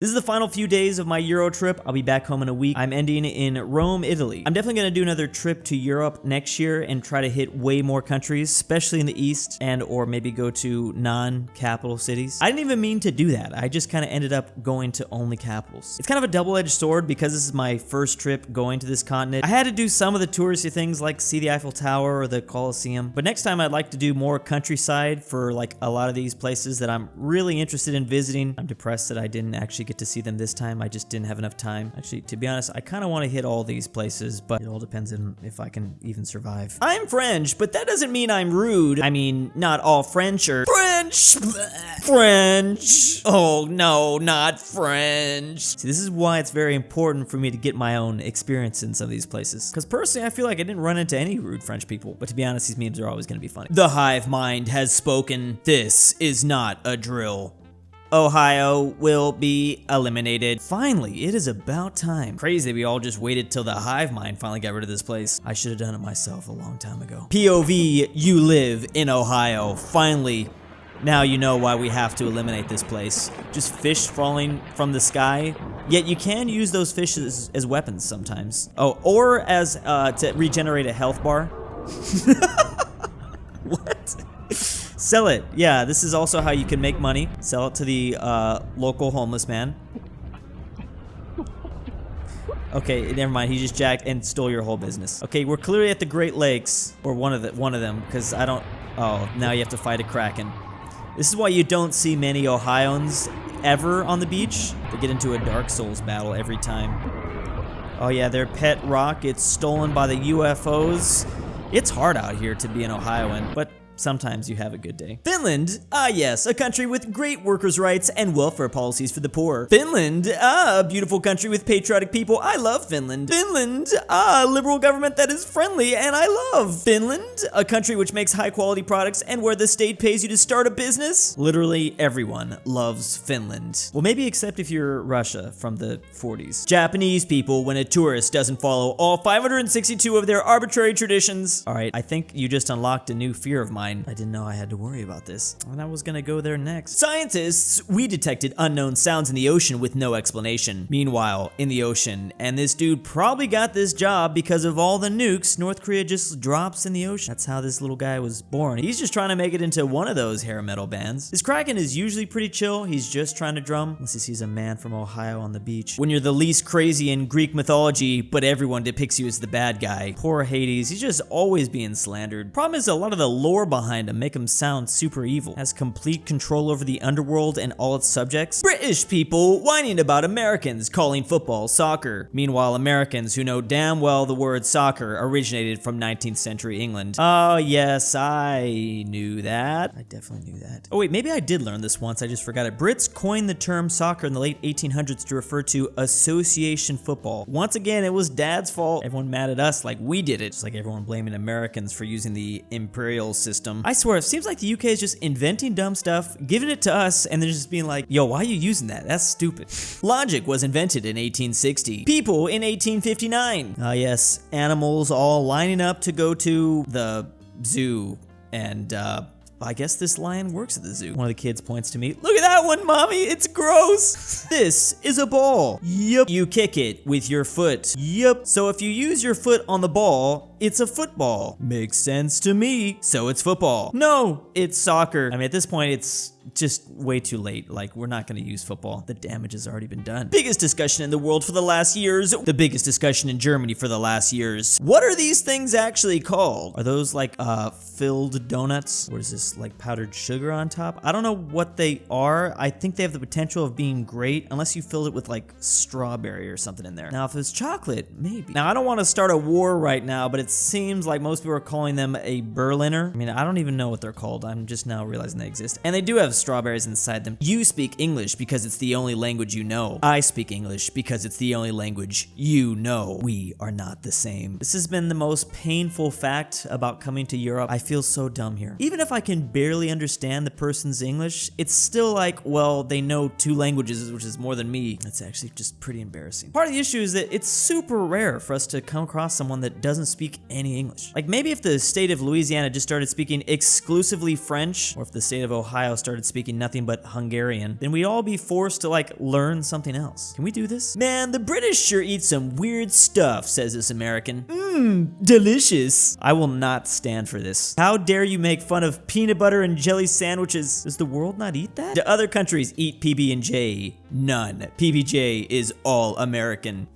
This is the final few days of my Euro trip. I'll be back home in a week. I'm ending in Rome, Italy. I'm definitely gonna do another trip to Europe next year and try to hit way more countries, especially in the East, and or maybe go to non-capital cities. I didn't even mean to do that. I just kind of ended up going to only capitals. It's kind of a double-edged sword because this is my first trip going to this continent. I had to do some of the touristy things like see the Eiffel Tower or the Colosseum, but next time I'd like to do more countryside for like a lot of these places that I'm really interested in visiting. I'm depressed that I didn't actually get to see them this time. I just didn't have enough time. Actually, to be honest, I kind of want to hit all these places, but it all depends on if I can even survive. I'm French, but that doesn't mean I'm rude. I mean, not all French are French. French. Oh no, not French. See, this is why it's very important for me to get my own experience in some of these places. Because personally, I feel like I didn't run into any rude French people. But to be honest, these memes are always going to be funny. The hive mind has spoken. This is not a drill. Ohio will be eliminated. Finally, it is about time. Crazy we all just waited till the hive mind finally got rid of this place. I should have done it myself a long time ago. POV, you live in Ohio. Finally, now you know why we have to eliminate this place. Just fish falling from the sky. Yet you can use those fish as weapons sometimes. Oh, or as to regenerate a health bar. What? Sell it. Yeah, this is also how you can make money. Sell it to the local homeless man. Okay, never mind. He just jacked and stole your whole business. Okay, we're clearly at the Great Lakes, or one of them, because I don't. Oh, now you have to fight a kraken. This is why you don't see many Ohioans ever on the beach. They get into a Dark Souls battle every time. Oh yeah, their pet rock gets stolen by the UFOs. It's hard out here to be an Ohioan, but sometimes you have a good day. Finland, yes, a country with great workers' rights and welfare policies for the poor. Finland, a beautiful country with patriotic people. I love Finland. Finland, a liberal government that is friendly and I love. Finland, a country which makes high quality products and where the state pays you to start a business. Literally everyone loves Finland. Well, maybe except if you're Russia from the 40s. Japanese people when a tourist doesn't follow all 562 of their arbitrary traditions. All right, I think you just unlocked a new fear of mine. I didn't know I had to worry about this. And I was gonna go there next. Scientists, we detected unknown sounds in the ocean with no explanation. Meanwhile, in the ocean, and this dude probably got this job because of all the nukes North Korea just drops in the ocean. That's how this little guy was born. He's just trying to make it into one of those hair metal bands. This Kraken is usually pretty chill. He's just trying to drum, unless he sees a man from Ohio on the beach. When you're the least crazy in Greek mythology, but everyone depicts you as the bad guy. Poor Hades, he's just always being slandered. Problem is a lot of the lore behind him make him sound super evil. Has complete control over the underworld and all its subjects. British people whining about Americans calling football soccer. Meanwhile, Americans who know damn well the word soccer originated from 19th century England. Oh yes, I knew that. I definitely knew that. Oh wait, maybe I did learn this once, I just forgot it. Brits coined the term soccer in the late 1800s to refer to association football. Once again, it was Dad's fault. Everyone mad at us like we did it. Just like everyone blaming Americans for using the imperial system. I swear, it seems like the UK is just inventing dumb stuff, giving it to us, and then just being like, yo, why are you using that? That's stupid. Logic was invented in 1860. People in 1859. Ah yes, animals all lining up to go to the zoo, and I guess this lion works at the zoo. One of the kids points to me. Look at that one, mommy, it's gross. This is a ball. Yep. You kick it with your foot. Yep. So if you use your foot on the ball, it's a football. Makes sense to me. So it's football. No, it's soccer. I mean, at this point, it's just way too late. Like, we're not gonna use football. The damage has already been done. Biggest discussion in the world for the last years. The biggest discussion in Germany for the last years. What are these things actually called? Are those like filled donuts? Or is this like powdered sugar on top? I don't know what they are. I think they have the potential of being great unless you filled it with like strawberry or something in there. Now, if it's chocolate, maybe. Now, I don't want to start a war right now, but it seems like most people are calling them a Berliner. I mean, I don't even know what they're called. I'm just now realizing they exist. And they do have strawberries inside them. You speak English because it's the only language you know. I speak English because it's the only language you know. We are not the same. This has been the most painful fact about coming to Europe. I feel so dumb here. Even if I can barely understand the person's English, it's still like, well, they know 2 languages, which is more than me. That's actually just pretty embarrassing. Part of the issue is that it's super rare for us to come across someone that doesn't speak any English. Like maybe if the state of Louisiana just started speaking exclusively French, or if the state of Ohio started speaking nothing but Hungarian, then we'd all be forced to like learn something else. Can we do this? Man, the British sure eat some weird stuff, says this American. Delicious. I will not stand for this. How dare you make fun of peanut butter and jelly sandwiches? Does the world not eat that? Do other countries eat PB&J? None. PB&J is all American.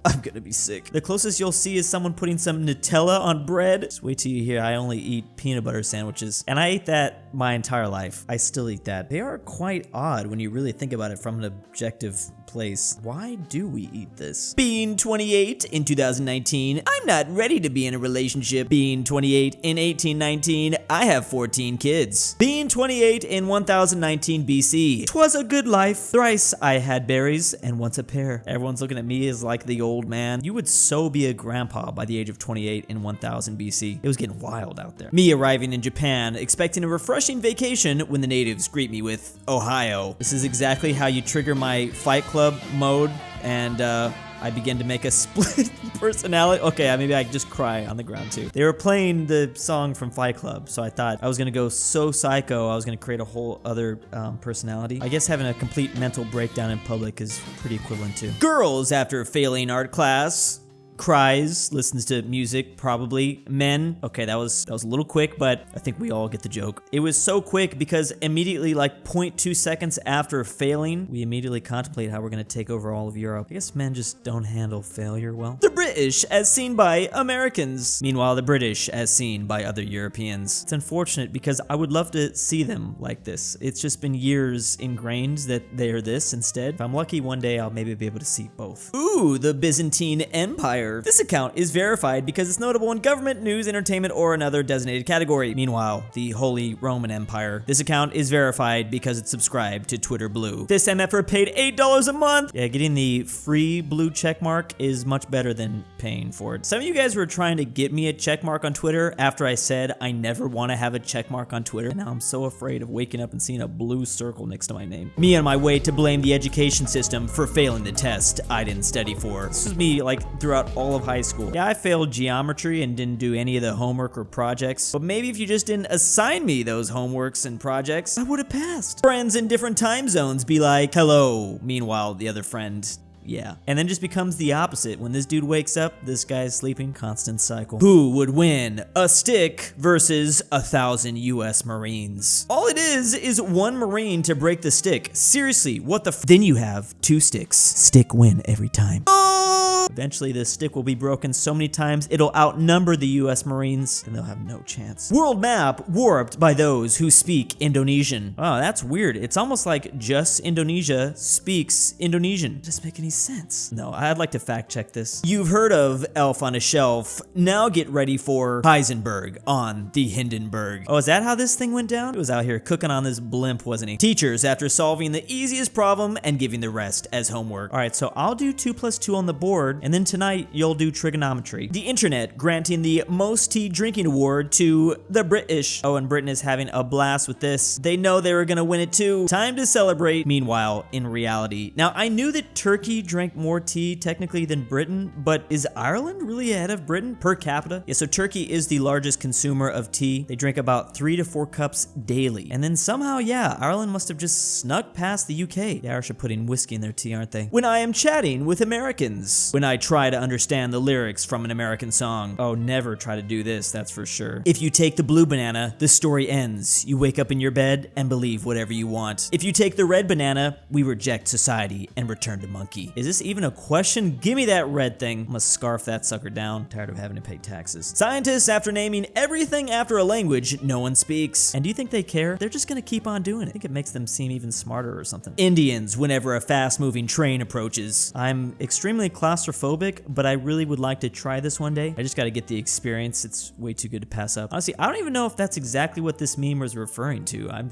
I'm gonna be sick. The closest you'll see is someone putting some Nutella on bread. Just wait till you hear I only eat peanut butter sandwiches. And I ate that my entire life. I still eat that. They are quite odd when you really think about it from an objective place. Why do we eat this? Being 28 in 2019, I'm not ready to be in a relationship. Being 28 in 1819, I have 14 kids. Being 28 in 1019 BC, 'twas a good life. Thrice I had berries and once a pear. Everyone's looking at me as like the old man. You would so be a grandpa by the age of 28 in 1000 BC. It was getting wild out there. Me arriving in Japan, expecting a refreshing vacation when the natives greet me with Ohio. This is exactly how you trigger my Fight Club mode, and I begin to make a split personality. Okay, maybe I just cry on the ground too. They were playing the song from Fight Club, so I thought I was gonna go so psycho, I was gonna create a whole other personality. I guess having a complete mental breakdown in public is pretty equivalent to. Girls after failing art class. Cries, listens to music, probably. Men, okay, that was a little quick, but I think we all get the joke. It was so quick because immediately, like 0.2 seconds after failing, we immediately contemplate how we're gonna take over all of Europe. I guess men just don't handle failure well. The British as seen by Americans. Meanwhile, the British as seen by other Europeans. It's unfortunate because I would love to see them like this. It's just been years ingrained that they are this instead. If I'm lucky, one day I'll maybe be able to see both. Ooh, the Byzantine Empire. This account is verified because it's notable in government, news, entertainment, or another designated category. Meanwhile, the Holy Roman Empire. This account is verified because it's subscribed to Twitter Blue. This MFer paid $8 a month. Yeah, getting the free blue checkmark is much better than paying for it. Some of you guys were trying to get me a checkmark on Twitter after I said I never want to have a checkmark on Twitter. And now I'm so afraid of waking up and seeing a blue circle next to my name. Me on my way to blame the education system for failing the test I didn't study for. This was me like throughout all of high school. Yeah, I failed geometry and didn't do any of the homework or projects, but maybe if you just didn't assign me those homeworks and projects, I would have passed. Friends in different time zones be like, hello. Meanwhile, the other friend, yeah. And then just becomes the opposite. When this dude wakes up, this guy's sleeping, constant cycle. Who would win? A stick versus 1,000 US Marines. All it is one Marine to break the stick. Seriously, what the Then you have 2 sticks. Stick win every time. Oh! Eventually, the stick will be broken so many times, it'll outnumber the US Marines, and they'll have no chance. World map warped by those who speak Indonesian. Oh, that's weird. It's almost like just Indonesia speaks Indonesian. Doesn't make any sense. No, I'd like to fact check this. You've heard of Elf on a Shelf. Now get ready for Heisenberg on the Hindenburg. Oh, is that how this thing went down? He was out here cooking on this blimp, wasn't he? Teachers after solving the easiest problem and giving the rest as homework. All right, so I'll do 2 + 2 on the board, and then tonight you'll do trigonometry. The internet granting the most tea drinking award to the British. Oh, and Britain is having a blast with this. They know they were gonna win it too. Time to celebrate. Meanwhile, in reality. Now, I knew that Turkey drank more tea technically than Britain, but is Ireland really ahead of Britain per capita? Yeah, so Turkey is the largest consumer of tea. They drink about 3 to 4 cups daily. And then somehow, yeah, Ireland must have just snuck past the UK. The Irish are putting whiskey in their tea, aren't they? When I am chatting with Americans. When I try to understand the lyrics from an American song. Oh, never try to do this, that's for sure. If you take the blue banana, the story ends. You wake up in your bed and believe whatever you want. If you take the red banana, we reject society and return to monkey. Is this even a question? Give me that red thing. I'm gonna scarf that sucker down. Tired of having to pay taxes. Scientists after naming everything after a language no one speaks. And do you think they care? They're just gonna keep on doing it. I think it makes them seem even smarter or something. Indians whenever a fast-moving train approaches. I'm extremely claustrophobic, but I really would like to try this one day. I just gotta get the experience. It's way too good to pass up. Honestly, I don't even know if that's exactly what this meme was referring to. I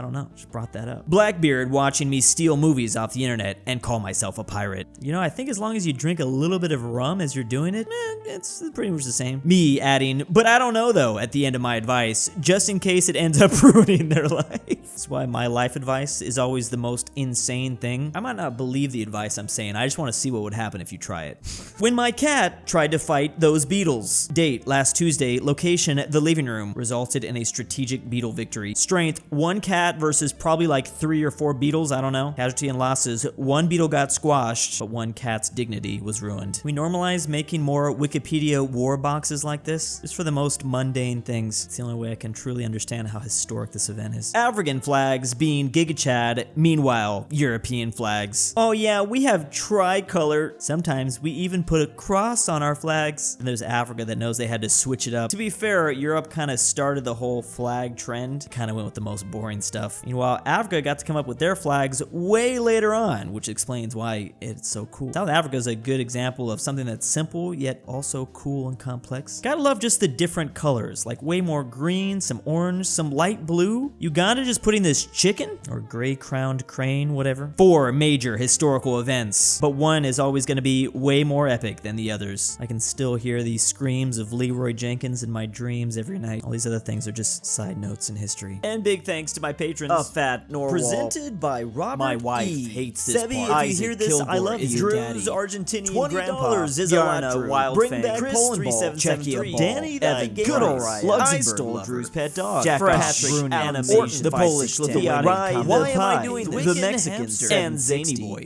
don't know, just brought that up. Blackbeard watching me steal movies off the internet and call myself a pirate. You know, I think as long as you drink a little bit of rum as you're doing it, it's pretty much the same. Me adding, but I don't know though, at the end of my advice, just in case it ends up ruining their life. That's why my life advice is always the most insane thing. I might not believe the advice I'm saying, I just wanna see what would happen if you tried riot. When my cat tried to fight those beetles. Date, last Tuesday. Location, the living room. Resulted in a strategic beetle victory. Strength, 1 cat versus probably like 3 or 4 beetles, I don't know. Casualty and losses, 1 beetle got squashed, but 1 cat's dignity was ruined. We normalize making more Wikipedia war boxes like this, just for the most mundane things. It's the only way I can truly understand how historic this event is. African flags being GigaChad, meanwhile, European flags. Oh yeah, we have tricolor. Sometimes we even put a cross on our flags. And there's Africa that knows they had to switch it up. To be fair, Europe kind of started the whole flag trend. Kind of went with the most boring stuff. Meanwhile, Africa got to come up with their flags way later on, which explains why it's so cool. South Africa is a good example of something that's simple, yet also cool and complex. Gotta love just the different colors, like way more green, some orange, some light blue. Uganda just putting this chicken, or gray-crowned crane, whatever. 4 major historical events, but one is always gonna be way more epic than the others. I can still hear these screams of Leroy Jenkins in my dreams every night. All these other things are just side notes in history. And big thanks to my patrons. aPhatNarwhal. Presented by Robert My wife E. hates this Sebi, part. if you hear this, Isaac I love Kilgore you. is Drew's daddy. Argentinian grandpa. $20 is a lot, Bjorkman, Drew. Wild Bring Fang. back Chris Polandball. 3773. Evan, DannyThyGamer. GoodOldRyah. istoledrewspetdog. LuxembourgLover. jakov. Phresh Bruney. Animations. The Polish-Lithuanian Commonwealth. Why am I RyeThePie. doing The Twickenhamster? Mexican And ZaneyBoi.